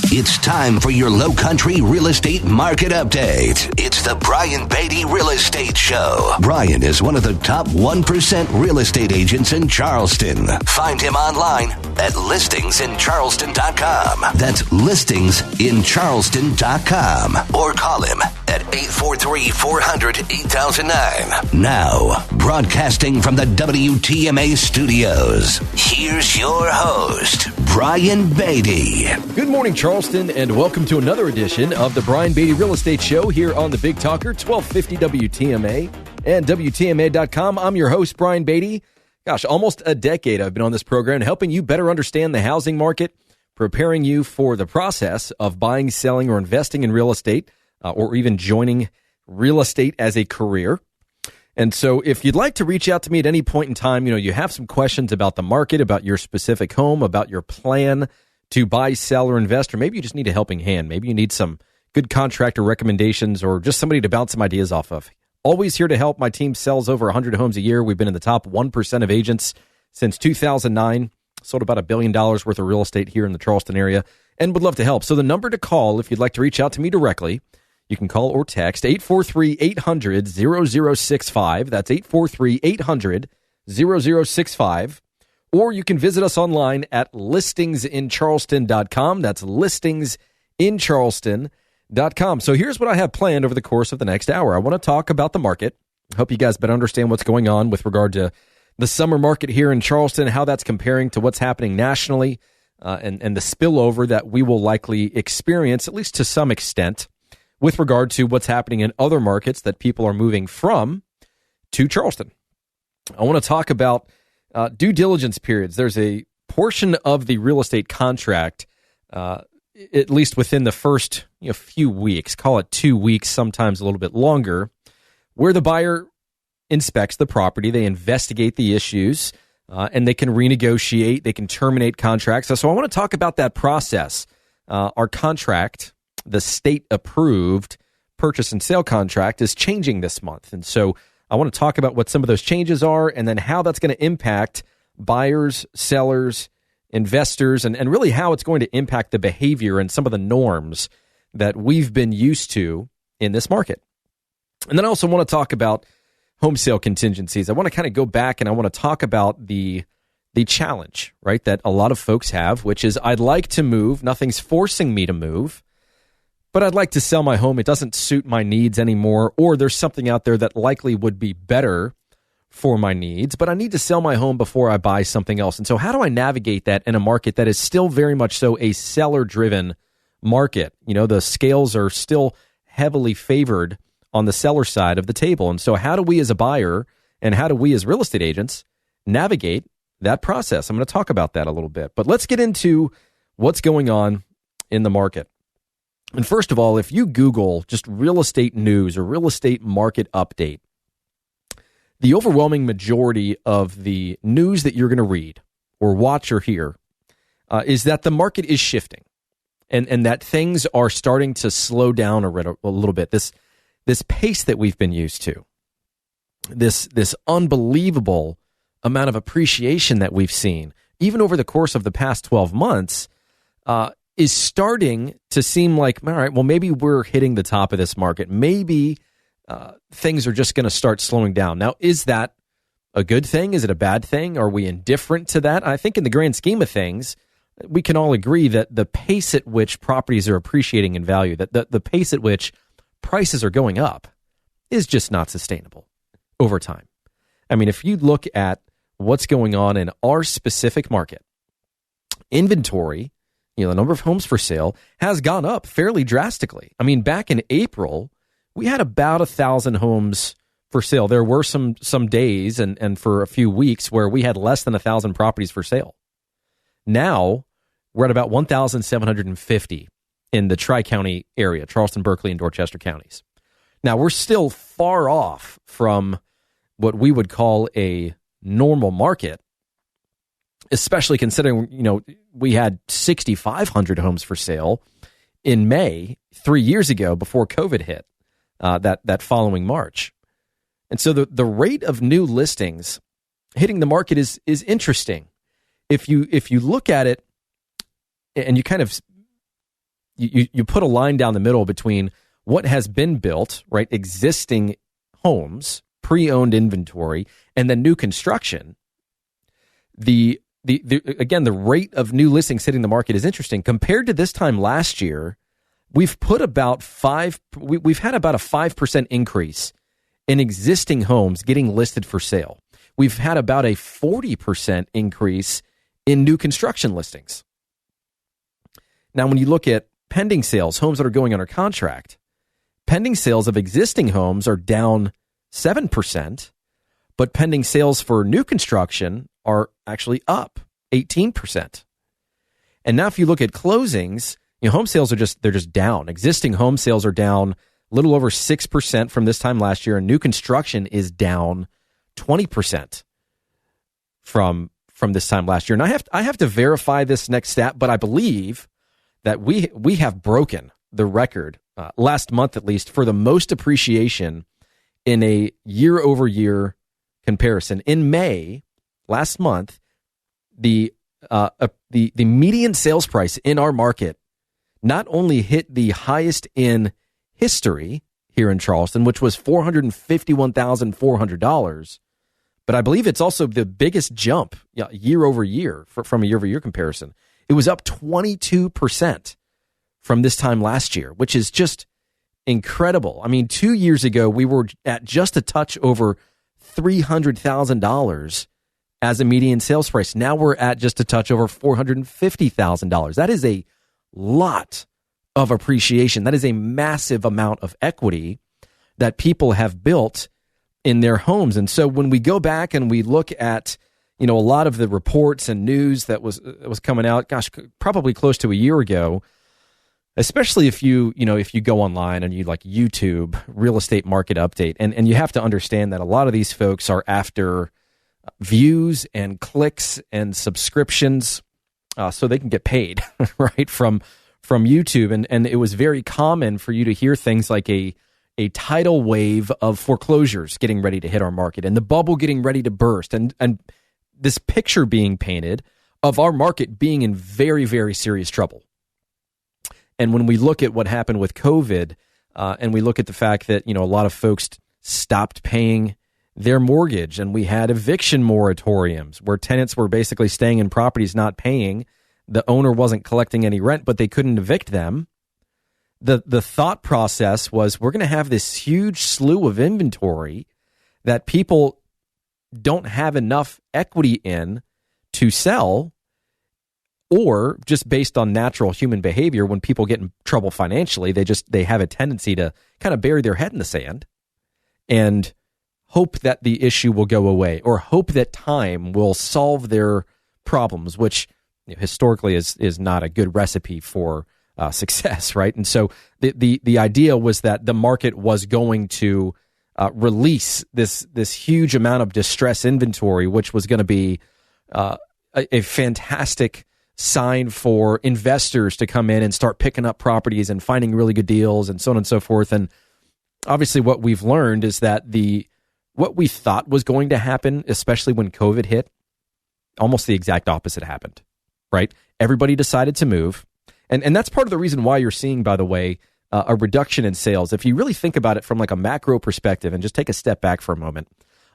It's time for your Low Country Real Estate Market Update. It's the Brian Beatty Real Estate Show. Brian is one of the top 1% real estate agents in Charleston. Find him online at listingsincharleston.com. That's listingsincharleston.com. Or call him at 843-400-8009. Now, broadcasting from the WTMA studios, here's your host, Brian Beatty. Good morning, Charleston, and welcome to another edition of the Brian Beatty Real Estate Show here on the Big Talker, 1250 WTMA and WTMA.com. I'm your host, Brian Beatty. Gosh, almost a decade I've been on this program, helping you better understand the housing market, preparing you for the process of buying, selling, or investing in real estate, or even joining real estate as a career. And so if you'd like to reach out to me at any point in time, you have some questions about the market, about your specific home, about your plan to buy, sell, or invest, or maybe you just need a helping hand. Maybe you need some good contractor recommendations or just somebody to bounce some ideas off of. Always here to help. My team sells over 100 homes a year. We've been in the top 1% of agents since 2009. Sold about $1 billion worth of real estate here in the Charleston area and would love to help. So the number to call if you'd like to reach out to me directly, you can call or text 843-800-0065. That's 843-800-0065. Or you can visit us online at listingsincharleston.com. That's listingsincharleston.com. So here's what I have planned over the course of the next hour. I want to talk about the market. I hope you guys better understand what's going on with regard to the summer market here in Charleston, how that's comparing to what's happening nationally, and the spillover that we will likely experience, at least to some extent, with regard to what's happening in other markets that people are moving from to Charleston. I want to talk about due diligence periods. There's a portion of the real estate contract, at least within the first few weeks, call it 2 weeks, sometimes a little bit longer, where the buyer inspects the property, they investigate the issues, and they can renegotiate, they can terminate contracts. So I want to talk about that process. Our contract, the state-approved purchase and sale contract, is changing this month. And so I want to talk about what some of those changes are and then how that's going to impact buyers, sellers, investors, and really how it's going to impact the behavior and some of the norms that we've been used to in this market. And then I also want to talk about home sale contingencies. I want to kind of go back and I want to talk about the challenge, right, that a lot of folks have, which is I'd like to move. Nothing's forcing me to move, but I'd like to sell my home. It doesn't suit my needs anymore, or there's something out there that likely would be better for my needs, but I need to sell my home before I buy something else. And so how do I navigate that in a market that is still very much so a seller-driven market? The scales are still heavily favored on the seller side of the table. And so how do we as a buyer and how do we as real estate agents navigate that process? I'm going to talk about that a little bit, but let's get into what's going on in the market. And first of all, if you Google just real estate news or real estate market update, the overwhelming majority of the news that you're going to read or watch or hear is that the market is shifting and that things are starting to slow down a little bit. This pace that we've been used to, this unbelievable amount of appreciation that we've seen, even over the course of the past 12 months, is starting to seem like, all right, well, maybe we're hitting the top of this market. Maybe things are just going to start slowing down. Now, is that a good thing? Is it a bad thing? Are we indifferent to that? I think in the grand scheme of things, we can all agree that the pace at which properties are appreciating in value, that the pace at which prices are going up is just not sustainable over time. I mean, if you look at what's going on in our specific market, inventory, the number of homes for sale has gone up fairly drastically. I mean, back in April, we had about 1,000 homes for sale. There were some days and for a few weeks where we had less than 1,000 properties for sale. Now, we're at about 1,750 in the Tri-County area, Charleston, Berkeley, and Dorchester counties. Now, we're still far off from what we would call a normal market, especially considering, we had 6,500 homes for sale in May 3 years ago before COVID hit that following March. And so the rate of new listings hitting the market is interesting. If you look at it and you kind of you put a line down the middle between what has been built, right, existing homes, pre-owned inventory, and then new construction. The rate of new listings hitting the market is interesting. Compared to this time last year, we've had about a 5% increase in existing homes getting listed for sale. We've had about a 40% increase in new construction listings. Now, when you look at pending sales, homes that are going under contract, pending sales of existing homes are down 7%, but pending sales for new construction are actually up 18%. And now if you look at closings, home sales they're just down. Existing home sales are down a little over 6% from this time last year, and new construction is down 20% from this time last year. And I have to verify this next stat, but I believe that we have broken the record last month, at least, for the most appreciation in a year-over-year comparison. In May last month, the median sales price in our market not only hit the highest in history here in Charleston, which was $451,400, but I believe it's also the biggest jump year over year from a year over year comparison. It was up 22% from this time last year, which is just incredible. I mean, 2 years ago, we were at just a touch over $300,000 as a median sales price. Now we're at just a touch over $450,000. That is a lot of appreciation. That is a massive amount of equity that people have built in their homes. And so when we go back and we look at, a lot of the reports and news that was coming out, probably close to a year ago, especially if you go online and you like YouTube real estate market update, and you have to understand that a lot of these folks are after views and clicks and subscriptions, so they can get paid, right, from YouTube. And it was very common for you to hear things like a tidal wave of foreclosures getting ready to hit our market and the bubble getting ready to burst, and this picture being painted of our market being in very, very serious trouble. And when we look at what happened with COVID, and we look at the fact that, a lot of folks stopped paying their mortgage, and we had eviction moratoriums where tenants were basically staying in properties not paying. The owner wasn't collecting any rent, but they couldn't evict them. The thought process was, we're going to have this huge slew of inventory that people don't have enough equity in to sell, or just based on natural human behavior, when people get in trouble financially, they have a tendency to kind of bury their head in the sand and hope that the issue will go away, or hope that time will solve their problems, which historically is not a good recipe for success, right? And so the idea was that the market was going to release this huge amount of distress inventory, which was going to be a fantastic sign for investors to come in and start picking up properties and finding really good deals and so on and so forth. And obviously what we've learned is that what we thought was going to happen, especially when COVID hit, almost the exact opposite happened, right? Everybody decided to move. And that's part of the reason why you're seeing, by the way, a reduction in sales. If you really think about it from like a macro perspective and just take a step back for a moment,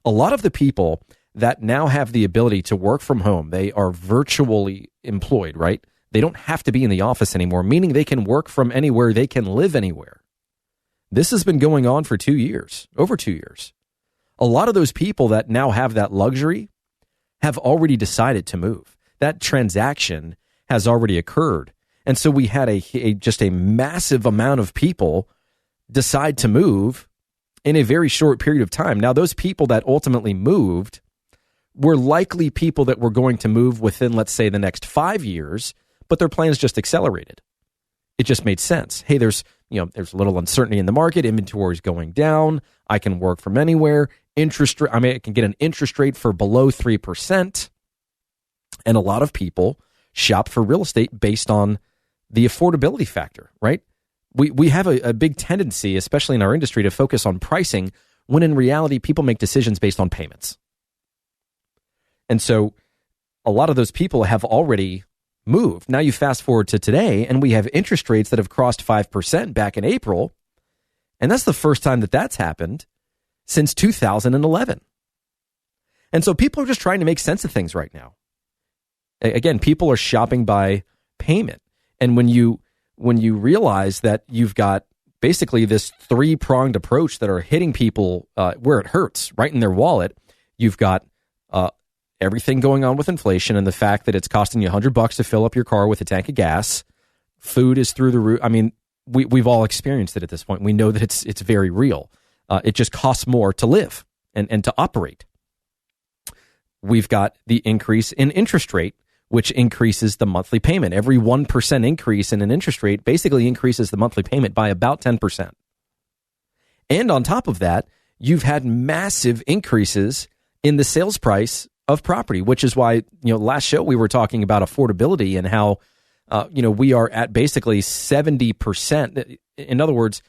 a lot of the people that now have the ability to work from home, they are virtually employed, right? They don't have to be in the office anymore, meaning they can work from anywhere, they can live anywhere. This has been going on for 2 years, over 2 years. A lot of those people that now have that luxury have already decided to move. That transaction has already occurred. And so we had just a massive amount of people decide to move in a very short period of time. Now, those people that ultimately moved were likely people that were going to move within, let's say, the next 5 years, but their plans just accelerated. It just made sense. Hey, there's a little uncertainty in the market. Inventory is going down. I can work from anywhere. I can get an interest rate for below 3%. And a lot of people shop for real estate based on the affordability factor, right? We have a big tendency, especially in our industry, to focus on pricing, when in reality, people make decisions based on payments. And so a lot of those people have already moved. Now you fast forward to today, and we have interest rates that have crossed 5% back in April. And that's the first time that that's happened since 2011. And so people are just trying to make sense of things right now. Again, people are shopping by payment. And when you realize that you've got basically this three-pronged approach that are hitting people where it hurts, right in their wallet, you've got everything going on with inflation and the fact that it's costing you $100 to fill up your car with a tank of gas. Food is through the roof. I mean, we've all experienced it at this point. We know that it's very real. It just costs more to live and to operate. We've got the increase in interest rate, which increases the monthly payment. Every 1% increase in an interest rate basically increases the monthly payment by about 10%. And on top of that, you've had massive increases in the sales price of property, which is why, last show we were talking about affordability and how, we are at basically 70%. In other words,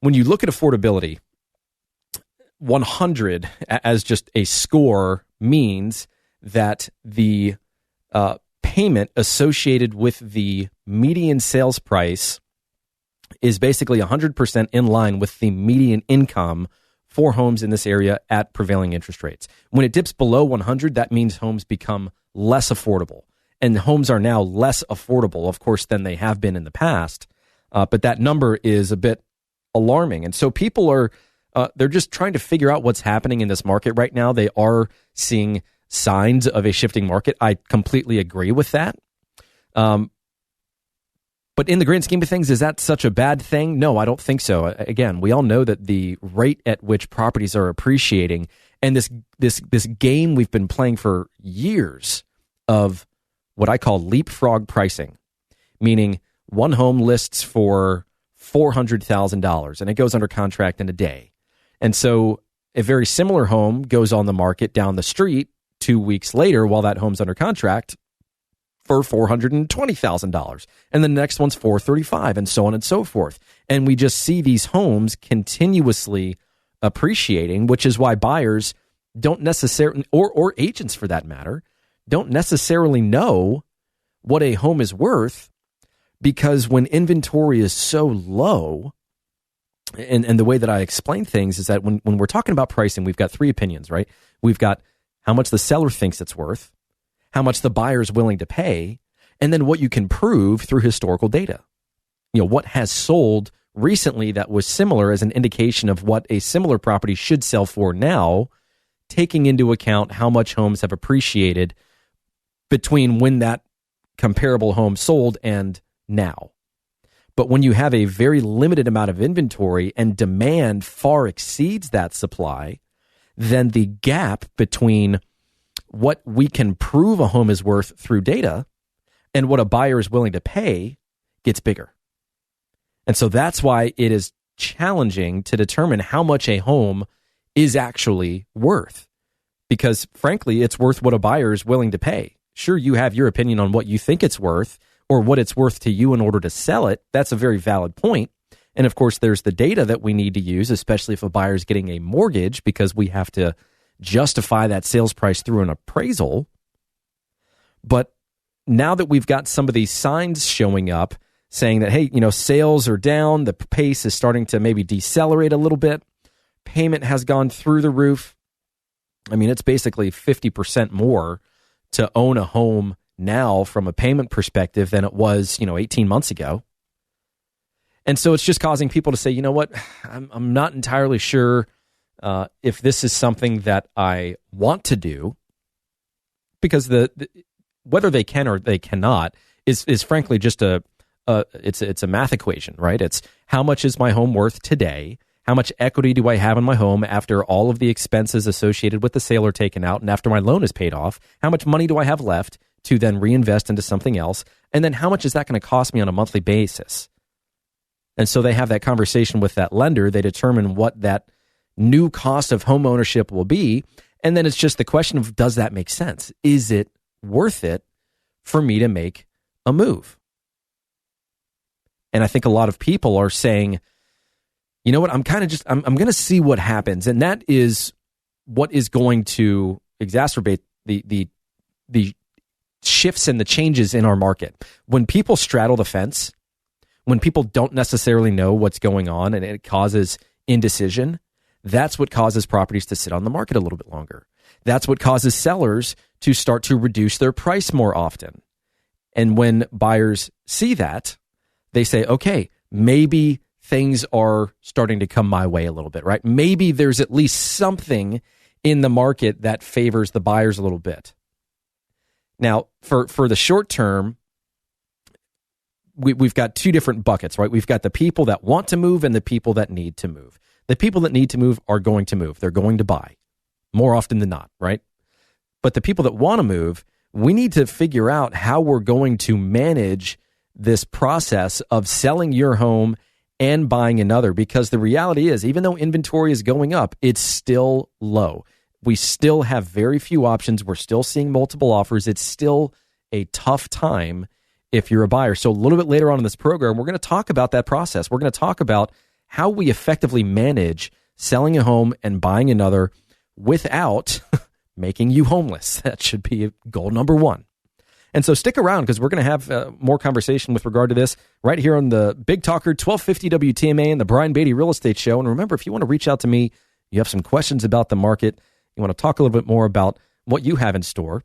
when you look at affordability, 100 as just a score means that the payment associated with the median sales price is basically 100% in line with the median income for homes in this area at prevailing interest rates. When it dips below 100, that means homes become less affordable. And homes are now less affordable, of course, than they have been in the past. But that number is a bit alarming. And so people are, they're just trying to figure out what's happening in this market right now. They are seeing signs of a shifting market. I completely agree with that. But in the grand scheme of things, is that such a bad thing? No, I don't think so. Again, we all know that the rate at which properties are appreciating, and this game we've been playing for years of what I call leapfrog pricing, meaning one home lists for $400,000 and it goes under contract in a day. And so a very similar home goes on the market down the street 2 weeks later while that home's under contract for $420,000. And the next one's $435,000 and so on and so forth. And we just see these homes continuously appreciating, which is why buyers don't necessarily, or agents for that matter, don't necessarily know what a home is worth, because when inventory is so low, and the way that I explain things is that when we're talking about pricing, we've got three opinions, right? We've got how much the seller thinks it's worth, how much the buyer is willing to pay, and then what you can prove through historical data. What has sold recently that was similar as an indication of what a similar property should sell for now, taking into account how much homes have appreciated between when that comparable home sold and now. But when you have a very limited amount of inventory and demand far exceeds that supply, then the gap between what we can prove a home is worth through data and what a buyer is willing to pay gets bigger. And so that's why it is challenging to determine how much a home is actually worth. Because frankly, it's worth what a buyer is willing to pay. Sure, you have your opinion on what you think it's worth or what it's worth to you in order to sell it. That's a very valid point. And of course, there's the data that we need to use, especially if a buyer is getting a mortgage, because we have to justify that sales price through an appraisal. But now that we've got some of these signs showing up saying that, hey, sales are down, the pace is starting to maybe decelerate a little bit, payment has gone through the roof. I mean, it's basically 50% more to own a home now from a payment perspective than it was, 18 months ago. And so it's just causing people to say, you know what, I'm not entirely sure if this is something that I want to do, because the whether they can or they cannot is frankly just it's a math equation, right? It's how much is my home worth today? How much equity do I have in my home after all of the expenses associated with the sale are taken out and after my loan is paid off? How much money do I have left to then reinvest into something else? And then how much is that going to cost me on a monthly basis? And so they have that conversation with that lender. They determine what that new cost of home ownership will be. And then it's just the question of, does that make sense? Is it worth it for me to make a move? And I think a lot of people are saying, you know what, I'm going to see what happens. And that is what is going to exacerbate the shifts and the changes in our market. When people straddle the fence, when people don't necessarily know what's going on and it causes indecision, that's what causes properties to sit on the market a little bit longer. That's what causes sellers to start to reduce their price more often. And when buyers see that, they say, okay, maybe things are starting to come my way a little bit, right? Maybe there's at least something in the market that favors the buyers a little bit. Now, for the short term, we've got two different buckets, right? We've got the people that want to move and the people that need to move. The people that need to move are going to move. They're going to buy more often than not, right? But the people that want to move, we need to figure out how we're going to manage this process of selling your home and buying another, because the reality is, even though inventory is going up, it's still low. We still have very few options. We're still seeing multiple offers. It's still a tough time if you're a buyer. So a little bit later on in this program, we're going to talk about that process. We're going to talk about how we effectively manage selling a home and buying another without making you homeless. That should be goal number one. And so stick around, because we're going to have more conversation with regard to this right here on the Big Talker 1250 WTMA and the Brian Beatty Real Estate Show. And remember, if you want to reach out to me, you have some questions about the market, you want to talk a little bit more about what you have in store,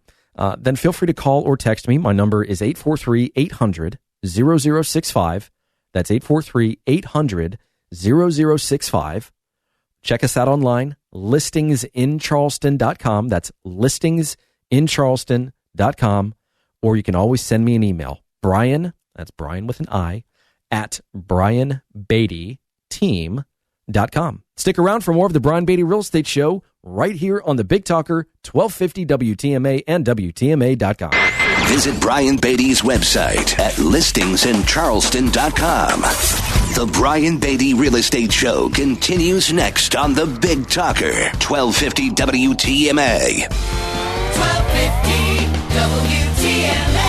then feel free to call or text me. My number is 843-800-0065. That's 843-800-0065. Check us out online, listingsincharleston.com. That's listingsincharleston.com. Or you can always send me an email, Brian, that's Brian with an I, at brianbeattyteam.com. Stick around for more of the Brian Beatty Real Estate Show right here on the Big Talker 1250 WTMA and WTMA.com. Visit Brian Beatty's website at listingsincharleston.com. The Brian Beatty Real Estate Show continues next on the Big Talker 1250 WTMA. 1250 WTMA.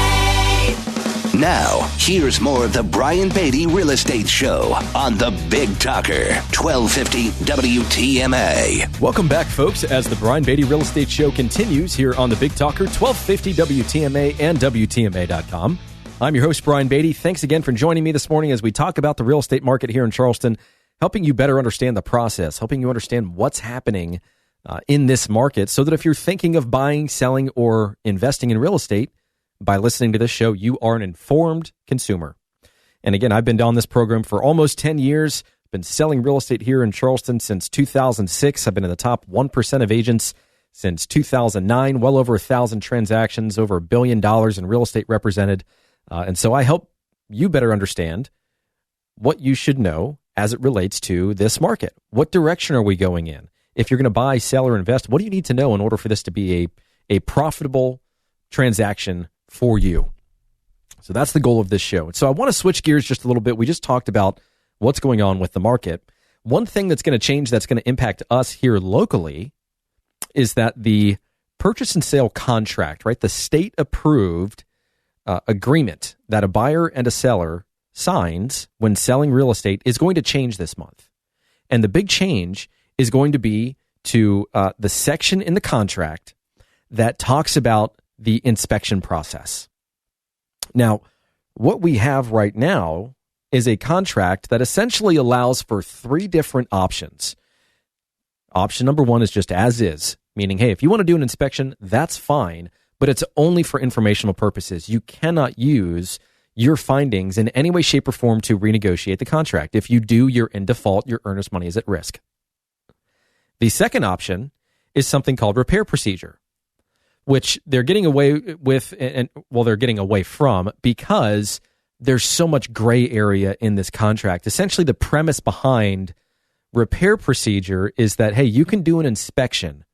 Now, here's more of the Brian Beatty Real Estate Show on the Big Talker 1250 WTMA. Welcome back, folks, as the Brian Beatty Real Estate Show continues here on the Big Talker 1250 WTMA and WTMA.com. I'm your host, Brian Beatty. Thanks again for joining me this morning as we talk about the real estate market here in Charleston, helping you better understand the process, helping you understand what's happening in this market, so that if you're thinking of buying, selling, or investing in real estate, by listening to this show, you are an informed consumer. And again, I've been on this program for almost 10 years, been selling real estate here in Charleston since 2006. I've been in the top 1% of agents since 2009, well over 1,000 transactions, over $1 billion in real estate represented. And so I help you better understand what you should know as it relates to this market. What direction are we going in? If you're going to buy, sell, or invest, what do you need to know in order for this to be a profitable transaction for you? So that's the goal of this show. So I want to switch gears just a little bit. We just talked about what's going on with the market. One thing that's going to change, that's going to impact us here locally, is that the purchase and sale contract, right, the state-approved agreement that a buyer and a seller signs when selling real estate is going to change this month. And the big change is going to be to the section in the contract that talks about the inspection process. Now, what we have right now is a contract that essentially allows for three different options. Option number one is just as is, meaning, hey, if you want to do an inspection, that's fine, but it's only for informational purposes. You cannot use your findings in any way, shape, or form to renegotiate the contract. If you do, you're in default. Your earnest money is at risk. The second option is something called repair procedure, which they're getting away with, they're getting away from, because there's so much gray area in this contract. Essentially, the premise behind repair procedure is that, hey, you can do an inspection,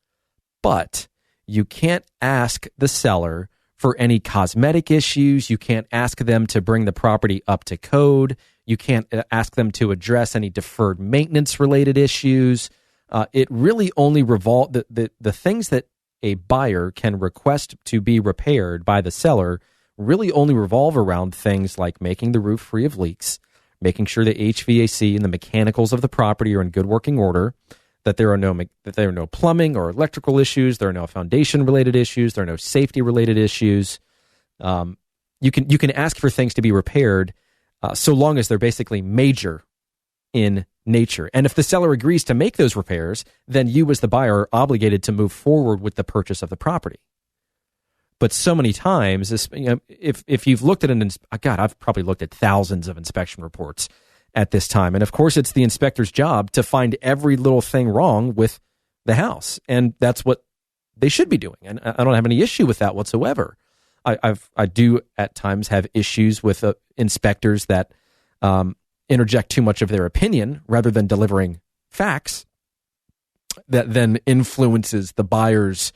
but you can't ask the seller for any cosmetic issues. You can't ask them to bring the property up to code. You can't ask them to address any deferred maintenance related issues. It really only the things that a buyer can request to be repaired by the seller really only revolve around things like making the roof free of leaks, making sure the HVAC and the mechanicals of the property are in good working order, that there are no plumbing or electrical issues, there are no foundation related issues, there are no safety related issues. You can ask for things to be repaired so long as they're basically major in nature. And if the seller agrees to make those repairs, then you as the buyer are obligated to move forward with the purchase of the property. But so many times, if you've looked at I've probably looked at thousands of inspection reports at this time. And of course, it's the inspector's job to find every little thing wrong with the house. And that's what they should be doing. And I don't have any issue with that whatsoever. I do at times have issues with inspectors that interject too much of their opinion rather than delivering facts that then influences the buyer's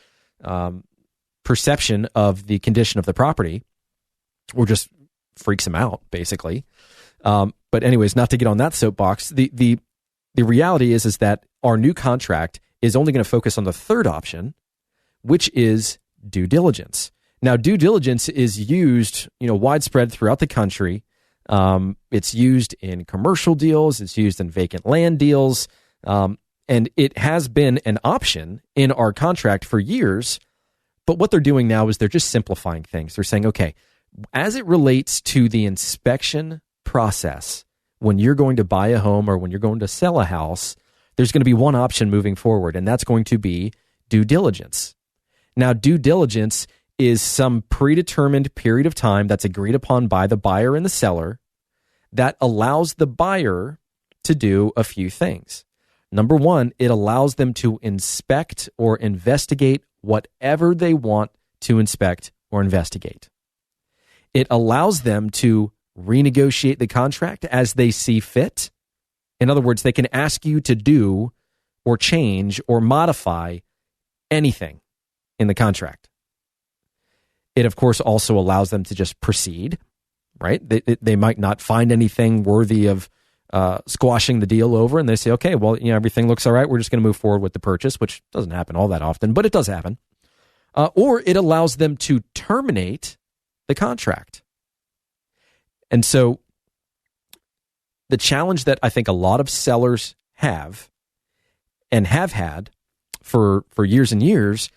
perception of the condition of the property, or just freaks them out, basically. But anyways, not to get on that soapbox, the reality is that our new contract is only going to focus on the third option, which is due diligence. Now, due diligence is used, widespread throughout the country. It's used in commercial deals. It's used in vacant land deals. And it has been an option in our contract for years. But what they're doing now is they're just simplifying things. They're saying, okay, as it relates to the inspection process, when you're going to buy a home or when you're going to sell a house, there's going to be one option moving forward, and that's going to be due diligence. Now, due diligence is some predetermined period of time that's agreed upon by the buyer and the seller that allows the buyer to do a few things. Number one, it allows them to inspect or investigate whatever they want to inspect or investigate. It allows them to renegotiate the contract as they see fit. In other words, they can ask you to do or change or modify anything in the contract. It, of course, also allows them to just proceed, right? They might not find anything worthy of squashing the deal over, and they say, okay, well, everything looks all right. We're just going to move forward with the purchase, which doesn't happen all that often, but it does happen. Or it allows them to terminate the contract. And so the challenge that I think a lot of sellers have and have had for years and years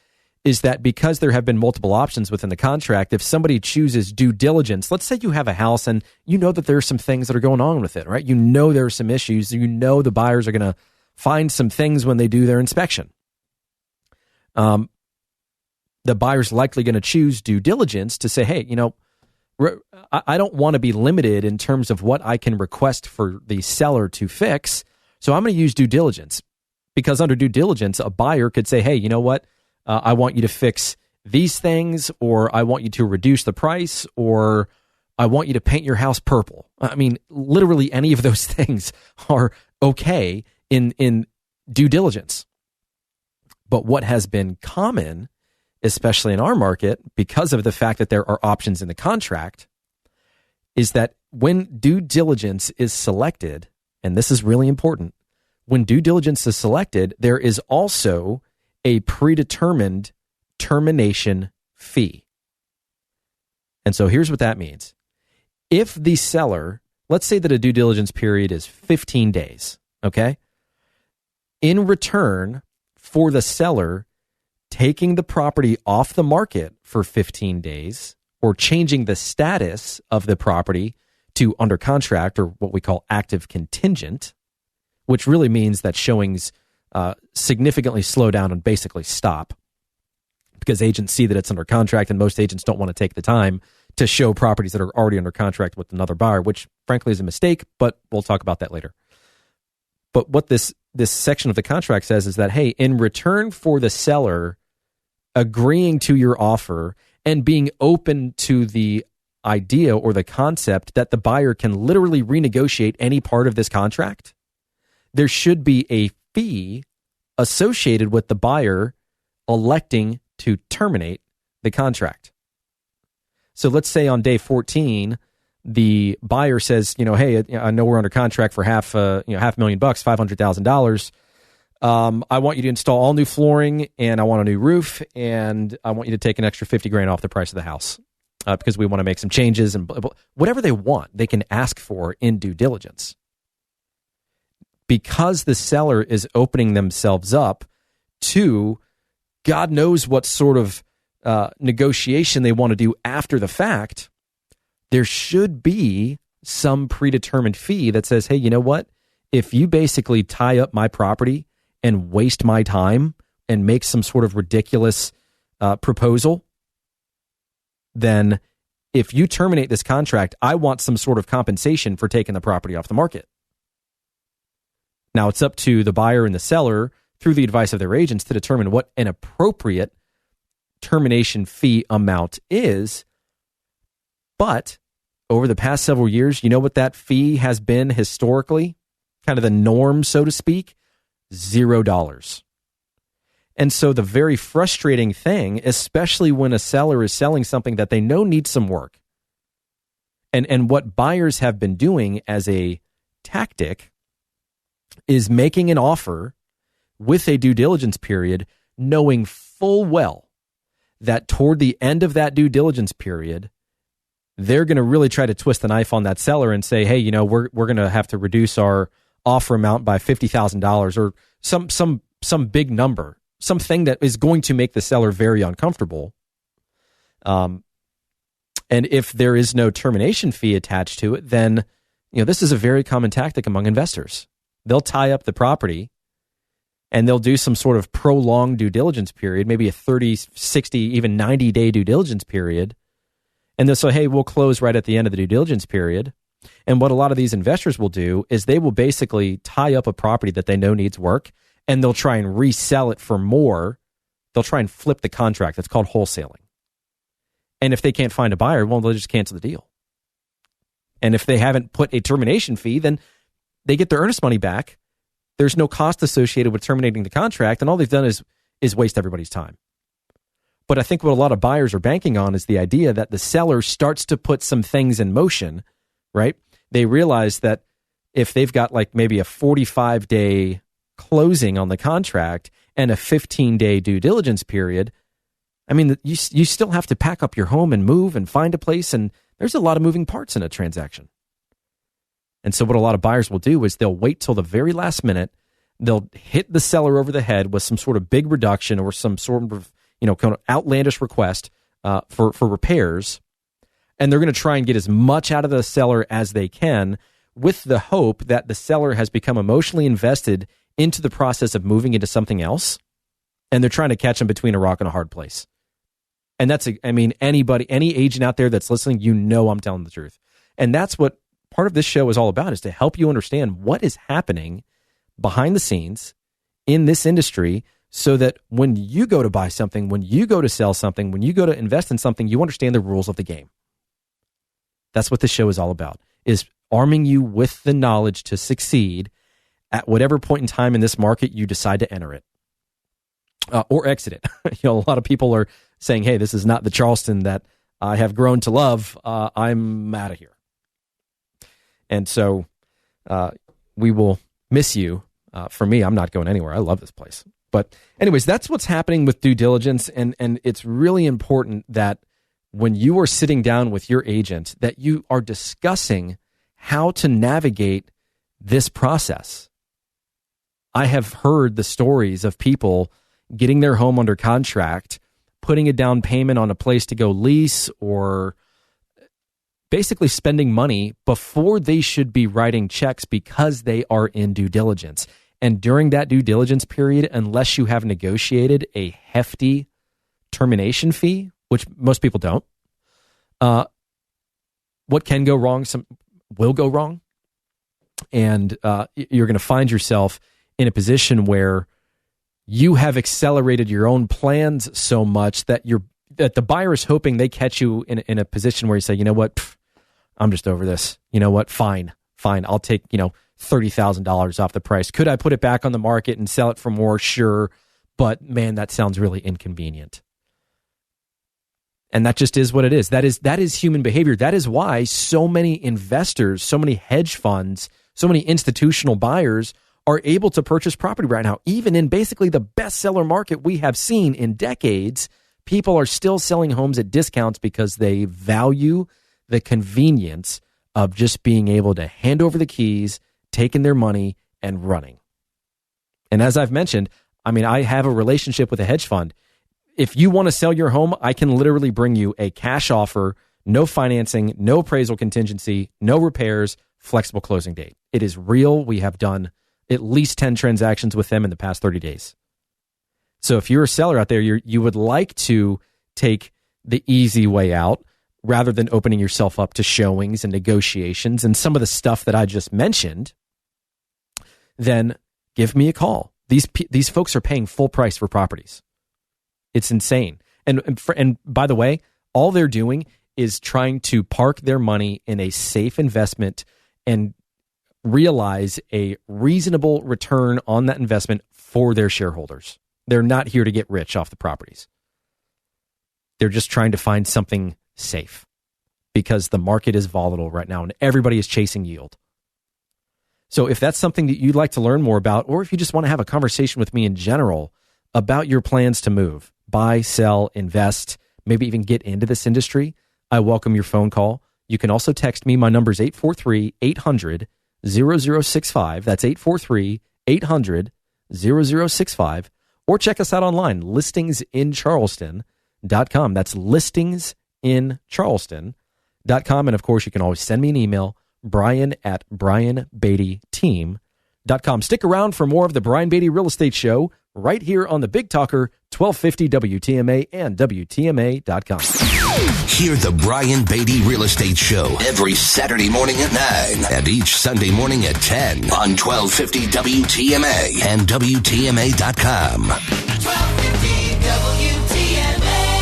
is that because there have been multiple options within the contract, if somebody chooses due diligence, let's say you have a house and you know that there are some things that are going on with it, right? You know there are some issues. You know the buyers are going to find some things when they do their inspection. The buyer's likely going to choose due diligence to say, hey, I don't want to be limited in terms of what I can request for the seller to fix, so I'm going to use due diligence. Because under due diligence, a buyer could say, hey, you know what? I want you to fix these things, or I want you to reduce the price, or I want you to paint your house purple. I mean, literally any of those things are okay in due diligence. But what has been common, especially in our market, because of the fact that there are options in the contract, is that when due diligence is selected, and this is really important, when due diligence is selected, there is also a predetermined termination fee. And so here's what that means. If the seller, let's say that a due diligence period is 15 days, okay? In return for the seller taking the property off the market for 15 days or changing the status of the property to under contract, or what we call active contingent, which really means that showings significantly slow down and basically stop because agents see that it's under contract, and most agents don't want to take the time to show properties that are already under contract with another buyer, which frankly is a mistake, but we'll talk about that later. But what this section of the contract says is that, hey, in return for the seller agreeing to your offer and being open to the idea or the concept that the buyer can literally renegotiate any part of this contract, there should be a fee associated with the buyer electing to terminate the contract. So let's say on day 14, the buyer says, hey, I know we're under contract for $500,000, $500,000. I want you to install all new flooring, and I want a new roof, and I want you to take an extra $50,000 off the price of the house because we want to make some changes, and whatever they want, they can ask for in due diligence. Because the seller is opening themselves up to God knows what sort of negotiation they want to do after the fact, there should be some predetermined fee that says, hey, you know what? If you basically tie up my property and waste my time and make some sort of ridiculous proposal, then if you terminate this contract, I want some sort of compensation for taking the property off the market. Now, it's up to the buyer and the seller, through the advice of their agents, to determine what an appropriate termination fee amount is. But over the past several years, you know what that fee has been historically? Kind of the norm, so to speak? $0. And so the very frustrating thing, especially when a seller is selling something that they know needs some work, and what buyers have been doing as a tactic is making an offer with a due diligence period, knowing full well that toward the end of that due diligence period, they're going to really try to twist the knife on that seller and say, hey, you know, we're going to have to reduce our offer amount by $50,000 or some big number, something that is going to make the seller very uncomfortable. And if there is no termination fee attached to it, then, you know, this is a very common tactic among investors. They'll tie up the property and they'll do some sort of prolonged due diligence period, maybe a 30, 60, even 90-day due diligence period. And they'll say, hey, we'll close right at the end of the due diligence period. And what a lot of these investors will do is they will basically tie up a property that they know needs work, and they'll try and resell it for more. They'll try and flip the contract. That's called wholesaling. And if they can't find a buyer, well, they'll just cancel the deal. And if they haven't put a termination fee, then they get their earnest money back. There's no cost associated with terminating the contract, and all they've done is waste everybody's time. But I think what a lot of buyers are banking on is the idea that the seller starts to put some things in motion, right? They realize that if they've got like maybe a 45-day closing on the contract and a 15-day due diligence period, I mean, you still have to pack up your home and move and find a place, and there's a lot of moving parts in a transaction. And so what a lot of buyers will do is they'll wait till the very last minute. They'll hit the seller over the head with some sort of big reduction or some sort of, you know, kind of outlandish request for repairs. And they're going to try and get as much out of the seller as they can with the hope that the seller has become emotionally invested into the process of moving into something else. And they're trying to catch them between a rock and a hard place. And that's, I mean, anybody, any agent out there that's listening, you know I'm telling the truth. And that's what part of this show is all about, is to help you understand what is happening behind the scenes in this industry, so that when you go to buy something, when you go to sell something, when you go to invest in something, you understand the rules of the game. That's what this show is all about, is arming you with the knowledge to succeed at whatever point in time in this market you decide to enter it or exit it. You know, a lot of people are saying, hey, this is not the Charleston that I have grown to love. I'm out of here. And so we will miss you. For me, I'm not going anywhere. I love this place. But anyways, that's what's happening with due diligence. And it's really important that when you are sitting down with your agent, that you are discussing how to navigate this process. I have heard the stories of people getting their home under contract, putting a down payment on a place to go lease, or basically spending money before they should be writing checks because they are in due diligence. And during that due diligence period, unless you have negotiated a hefty termination fee, which most people don't, what can go wrong, some will go wrong. And you're going to find yourself in a position where you have accelerated your own plans so much that the buyer is hoping they catch you in a position where you say, you know what, I'm just over this. You know what, fine. I'll take, $30,000 off the price. Could I put it back on the market and sell it for more? Sure. But man, that sounds really inconvenient. And that just is what it is. That is human behavior. That is why so many investors, so many hedge funds, so many institutional buyers are able to purchase property right now. Even in basically the bestseller market we have seen in decades, people are still selling homes at discounts because they value the convenience of just being able to hand over the keys, taking their money, and running. And as I've mentioned, I mean, I have a relationship with a hedge fund. If you want to sell your home, I can literally bring you a cash offer, no financing, no appraisal contingency, no repairs, flexible closing date. It is real. We have done at least 10 transactions with them in the past 30 days. So if you're a seller out there, you would like to take the easy way out rather than opening yourself up to showings and negotiations and some of the stuff that I just mentioned, then give me a call. These folks are paying full price for properties. It's insane. And by the way, all they're doing is trying to park their money in a safe investment and realize a reasonable return on that investment for their shareholders. They're not here to get rich off the properties. They're just trying to find something safe because the market is volatile right now and everybody is chasing yield. So if that's something that you'd like to learn more about, or if you just want to have a conversation with me in general about your plans to move, buy, sell, invest, maybe even get into this industry, I welcome your phone call. You can also text me. My number is 843-800-0065. That's 843-800-0065. Or check us out online, listingsincharleston.com. That's listingsincharleston.com. And of course, you can always send me an email, brian@brianbeattyteam.com. Stick around for more of the Brian Beatty Real Estate Show right here on the Big Talker, 1250 WTMA and WTMA.com. Hear the Brian Beatty Real Estate Show every Saturday morning at 9 and each Sunday morning at 10 on 1250 WTMA and WTMA.com. 1250 WTMA.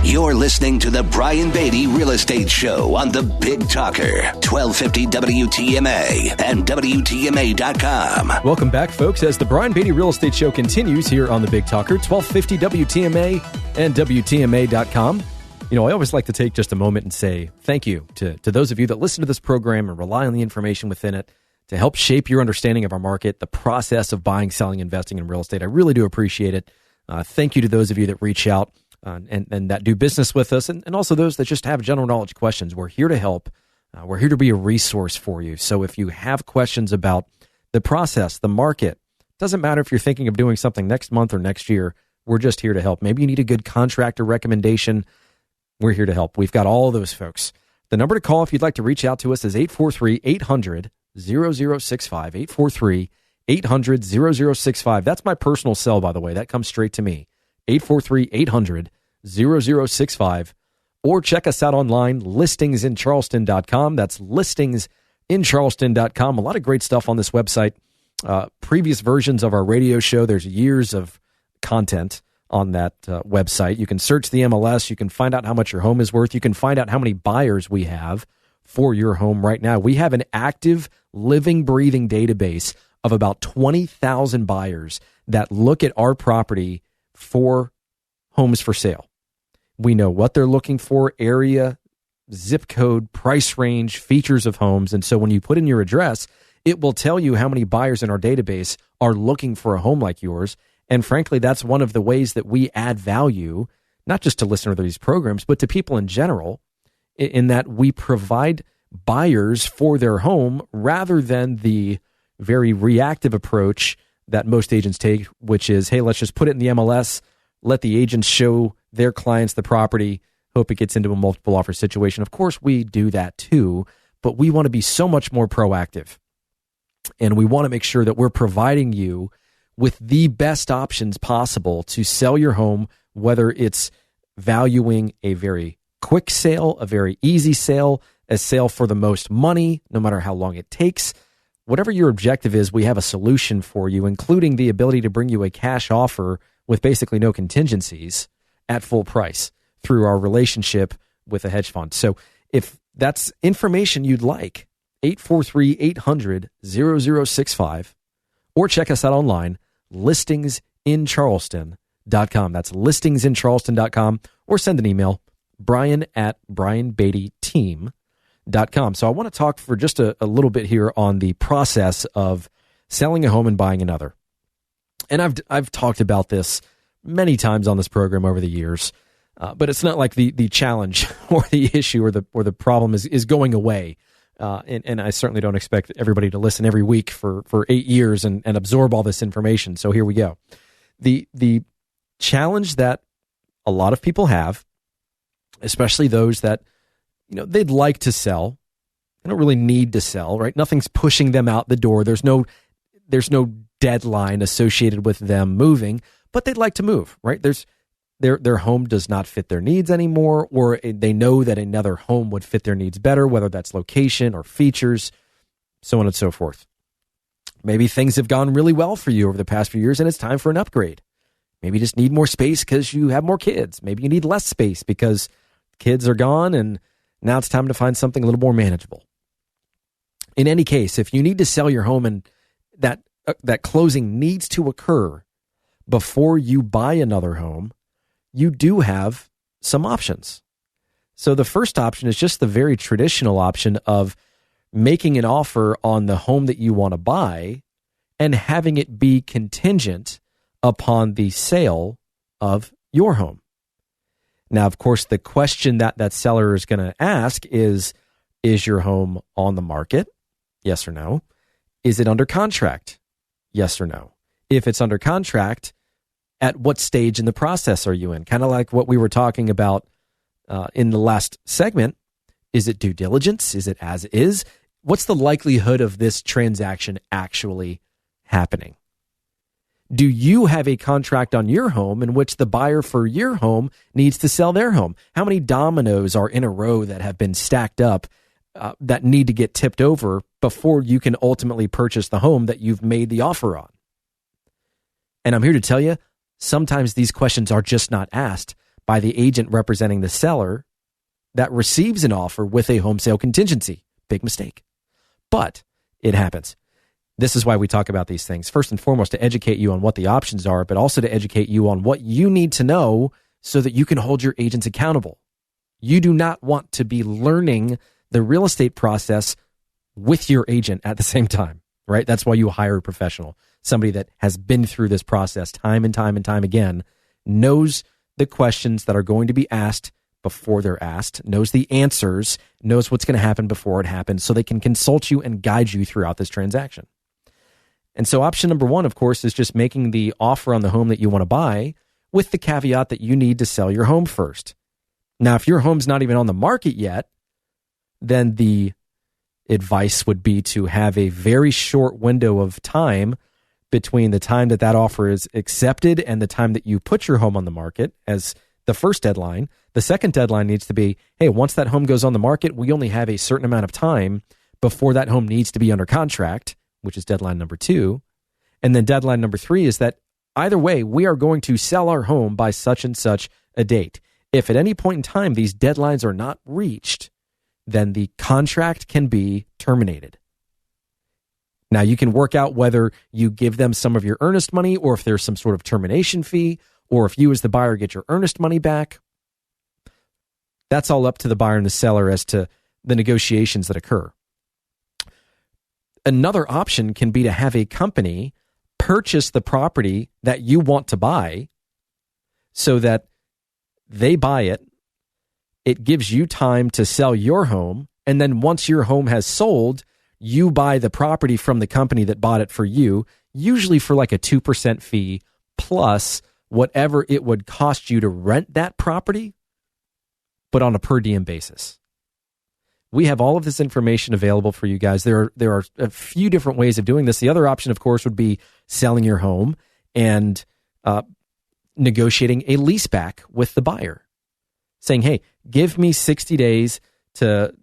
You're listening to the Brian Beatty Real Estate Show on the Big Talker, 1250 WTMA and WTMA.com. Welcome back, folks, as the Brian Beatty Real Estate Show continues here on the Big Talker, 1250 WTMA and WTMA.com. You know, I always like to take just a moment and say thank you to those of you that listen to this program and rely on the information within it to help shape your understanding of our market, the process of buying, selling, investing in real estate. I really do appreciate it. Thank you to those of you that reach out and that do business with us, and also those that just have general knowledge questions. We're here to help. We're here to be a resource for you. So if you have questions about the process, the market, doesn't matter if you're thinking of doing something next month or next year, we're just here to help. Maybe you need a good contractor recommendation. We're here to help. We've got all those folks. The number to call if you'd like to reach out to us is 843-800-0065, 843-800-0065. That's my personal cell, by the way. That comes straight to me, 843-800-0065. Or check us out online, listingsincharleston.com. That's listingsincharleston.com. A lot of great stuff on this website. Previous versions of our radio show, there's years of content on that website. You can search the MLS. You can find out how much your home is worth. You can find out how many buyers we have for your home right now. We have an active, living, breathing database of about 20,000 buyers that look at our property for homes for sale. We know what they're looking for, area, zip code, price range, features of homes. And so when you put in your address, it will tell you how many buyers in our database are looking for a home like yours. And frankly, that's one of the ways that we add value, not just to listeners to these programs, but to people in general, in that we provide buyers for their home rather than the very reactive approach that most agents take, which is, hey, let's just put it in the MLS, let the agents show their clients the property, hope it gets into a multiple offer situation. Of course, we do that too, but we want to be so much more proactive. And we want to make sure that we're providing you with the best options possible to sell your home, whether it's valuing a very quick sale, a very easy sale, a sale for the most money, no matter how long it takes. Whatever your objective is, we have a solution for you, including the ability to bring you a cash offer with basically no contingencies at full price through our relationship with a hedge fund. So if that's information you'd like, 843-800-0065, or check us out online, listingsincharleston.com. That's listingsincharleston.com, or send an email, brian@brianbeattyteam.com. So I want to talk for just a little bit here on the process of selling a home and buying another. And I've talked about this many times on this program over the years, but it's not like the challenge or the issue or the problem is going away. And I certainly don't expect everybody to listen every week for 8 years and absorb all this information. So here we go. The challenge that a lot of people have, especially those that, they'd like to sell. They don't really need to sell, right? Nothing's pushing them out the door. There's no deadline associated with them moving, but they'd like to move, right? Their home does not fit their needs anymore, or they know that another home would fit their needs better, whether that's location or features, so on and so forth. Maybe things have gone really well for you over the past few years and it's time for an upgrade. Maybe you just need more space because you have more kids. Maybe you need less space because kids are gone and now it's time to find something a little more manageable. In any case, if you need to sell your home and that closing needs to occur before you buy another home, you do have some options. So the first option is just the very traditional option of making an offer on the home that you want to buy and having it be contingent upon the sale of your home. Now, of course, the question that seller is going to ask is your home on the market? Yes or no? Is it under contract? Yes or no? If it's under contract, at what stage in the process are you in? Kind of like what we were talking about in the last segment. Is it due diligence? Is it as is? What's the likelihood of this transaction actually happening? Do you have a contract on your home in which the buyer for your home needs to sell their home? How many dominoes are in a row that have been stacked up that need to get tipped over before you can ultimately purchase the home that you've made the offer on? And I'm here to tell you, sometimes these questions are just not asked by the agent representing the seller that receives an offer with a home sale contingency. Big mistake. But it happens. This is why we talk about these things. First and foremost, to educate you on what the options are, but also to educate you on what you need to know so that you can hold your agents accountable. You do not want to be learning the real estate process with your agent at the same time, right? That's why you hire a professional, somebody that has been through this process time and time and time again, knows the questions that are going to be asked before they're asked, knows the answers, knows what's going to happen before it happens, so they can consult you and guide you throughout this transaction. And so option number one, of course, is just making the offer on the home that you want to buy with the caveat that you need to sell your home first. Now, if your home's not even on the market yet, then the advice would be to have a very short window of time between the time that offer is accepted and the time that you put your home on the market as the first deadline. The second deadline needs to be, hey, once that home goes on the market, we only have a certain amount of time before that home needs to be under contract, which is deadline number 2. And then deadline number 3 is that either way, we are going to sell our home by such and such a date. If at any point in time these deadlines are not reached, then the contract can be terminated. Now, you can work out whether you give them some of your earnest money or if there's some sort of termination fee, or if you as the buyer get your earnest money back. That's all up to the buyer and the seller as to the negotiations that occur. Another option can be to have a company purchase the property that you want to buy so that they buy it. It gives you time to sell your home. And then once your home has sold, you buy the property from the company that bought it for you, usually for like a 2% fee plus whatever it would cost you to rent that property, but on a per diem basis. We have all of this information available for you guys. There are a few different ways of doing this. The other option, of course, would be selling your home and negotiating a lease back with the buyer, saying, "Hey, give me 60 days to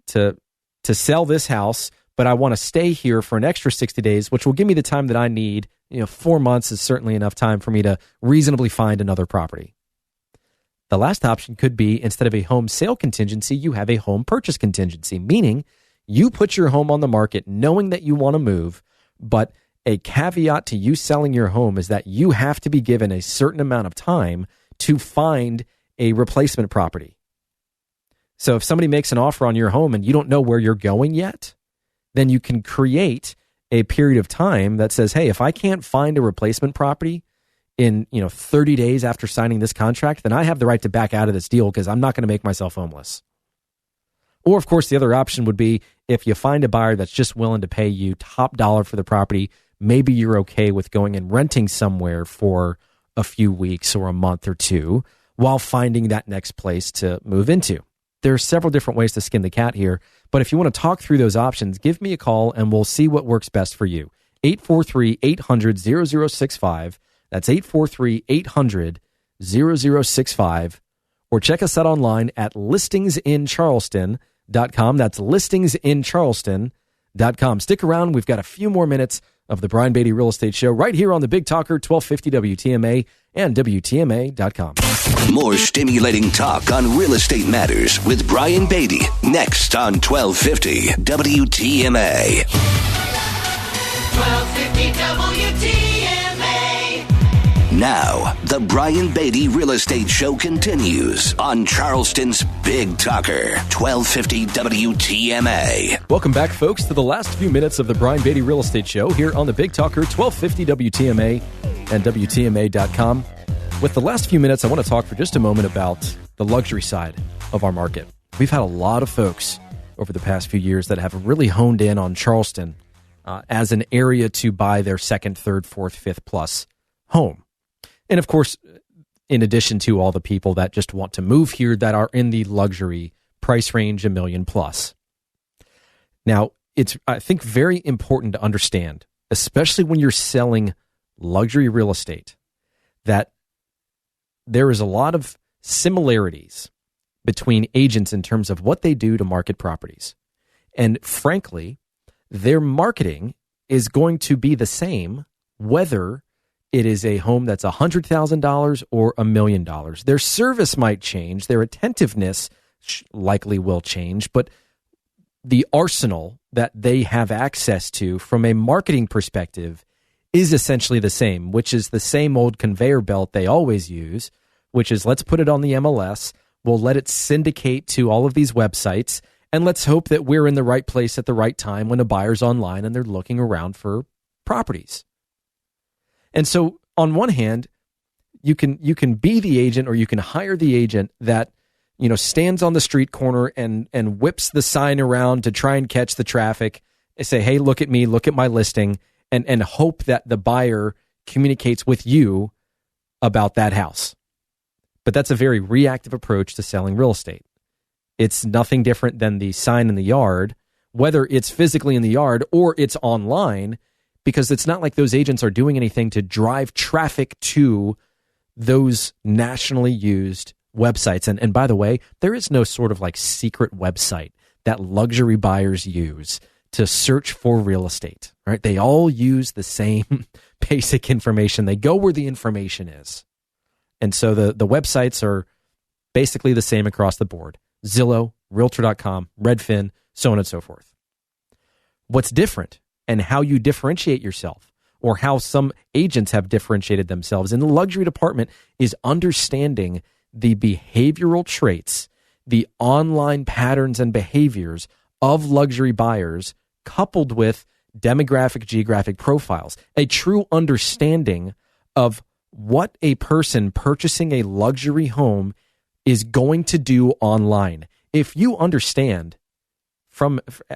sell this house, but I want to stay here for an extra 60 days, which will give me the time that I need. 4 months is certainly enough time for me to reasonably find another property." The last option could be, instead of a home sale contingency, you have a home purchase contingency, meaning you put your home on the market knowing that you want to move, but a caveat to you selling your home is that you have to be given a certain amount of time to find a replacement property. So if somebody makes an offer on your home and you don't know where you're going yet, then you can create a period of time that says, hey, if I can't find a replacement property in 30 days after signing this contract, then I have the right to back out of this deal because I'm not going to make myself homeless. Or, of course, the other option would be if you find a buyer that's just willing to pay you top dollar for the property, maybe you're okay with going and renting somewhere for a few weeks or a month or two while finding that next place to move into. There are several different ways to skin the cat here, but if you want to talk through those options, give me a call and we'll see what works best for you. 843-800-0065. That's 843-800-0065. Or check us out online at listingsincharleston.com. That's listingsincharleston.com. Stick around. We've got a few more minutes of the Brian Beatty Real Estate Show right here on the Big Talker, 1250 WTMA and WTMA.com. More stimulating talk on real estate matters with Brian Beatty next on 1250 WTMA. 1250 WTMA. Now, the Brian Beatty Real Estate Show continues on Charleston's Big Talker, 1250 WTMA. Welcome back, folks, to the last few minutes of the Brian Beatty Real Estate Show here on the Big Talker, 1250 WTMA and WTMA.com. With the last few minutes, I want to talk for just a moment about the luxury side of our market. We've had a lot of folks over the past few years that have really honed in on Charleston as an area to buy their second, third, fourth, fifth plus home. And of course, in addition to all the people that just want to move here that are in the luxury price range, $1 million plus. Now, it's, I think, very important to understand, especially when you're selling luxury real estate, that there is a lot of similarities between agents in terms of what they do to market properties. And frankly, their marketing is going to be the same whether it is a home that's $100,000 or $1 million. Their service might change. Their attentiveness likely will change, but the arsenal that they have access to from a marketing perspective is essentially the same, which is the same old conveyor belt they always use, which is let's put it on the MLS, we'll let it syndicate to all of these websites, and let's hope that we're in the right place at the right time when a buyer's online and they're looking around for properties. And so on one hand, you can be the agent, or you can hire the agent that, you know, stands on the street corner and whips the sign around to try and catch the traffic and say, hey, look at me, look at my listing, and hope that the buyer communicates with you about that house. But that's a very reactive approach to selling real estate. It's nothing different than the sign in the yard, whether it's physically in the yard or it's online, because it's not like those agents are doing anything to drive traffic to those nationally used websites. And by the way, there is no sort of like secret website that luxury buyers use to search for real estate, right? They all use the same basic information. They go where the information is. And so the websites are basically the same across the board. Zillow, Realtor.com, Redfin, so on and so forth. What's different, and how you differentiate yourself, or how some agents have differentiated themselves in the luxury department, is understanding the behavioral traits, the online patterns and behaviors of luxury buyers, coupled with demographic, geographic profiles, a true understanding of what a person purchasing a luxury home is going to do online. If you understand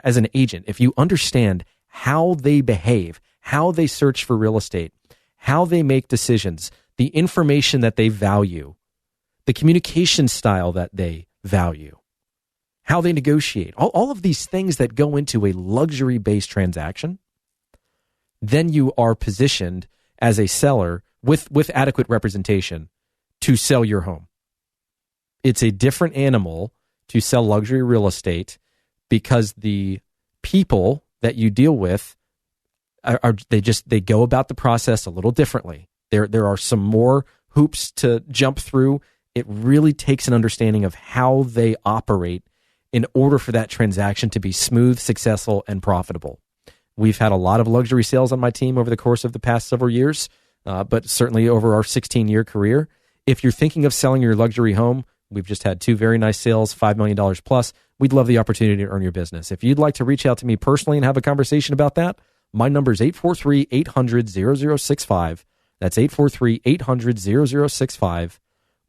as an agent, if you understand how they behave, how they search for real estate, how they make decisions, the information that they value, the communication style that they value, how they negotiate, all of these things that go into a luxury-based transaction, then you are positioned as a seller with adequate representation to sell your home. It's a different animal to sell luxury real estate because the people that you deal with they go about the process a little differently. There are some more hoops to jump through. It really takes an understanding of how they operate in order for that transaction to be smooth, successful, and profitable. We've had a lot of luxury sales on my team over the course of the past several years, but certainly over our 16-year career. If you're thinking of selling your luxury home, we've just had 2 very nice sales, $5 million plus. We'd love the opportunity to earn your business. If you'd like to reach out to me personally and have a conversation about that, my number is 843-800-0065. That's 843-800-0065.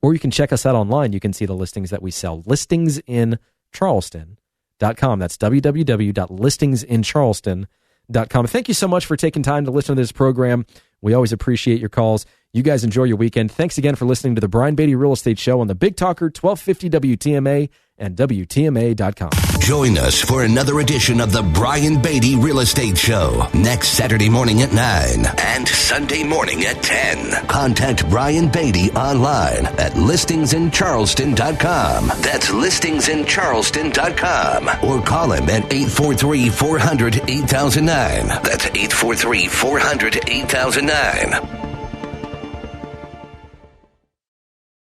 Or you can check us out online. You can see the listings that we sell. Listingsincharleston.com. That's www.listingsincharleston.com. Thank you so much for taking time to listen to this program. We always appreciate your calls. You guys enjoy your weekend. Thanks again for listening to the Brian Beatty Real Estate Show on the Big Talker 1250 WTMA and WTMA.com. Join us for another edition of the Brian Beatty Real Estate Show next Saturday morning at 9 and Sunday morning at 10. Contact Brian Beatty online at listingsincharleston.com. That's listingsincharleston.com. Or call him at 843-400-8009. That's 843-400-8009.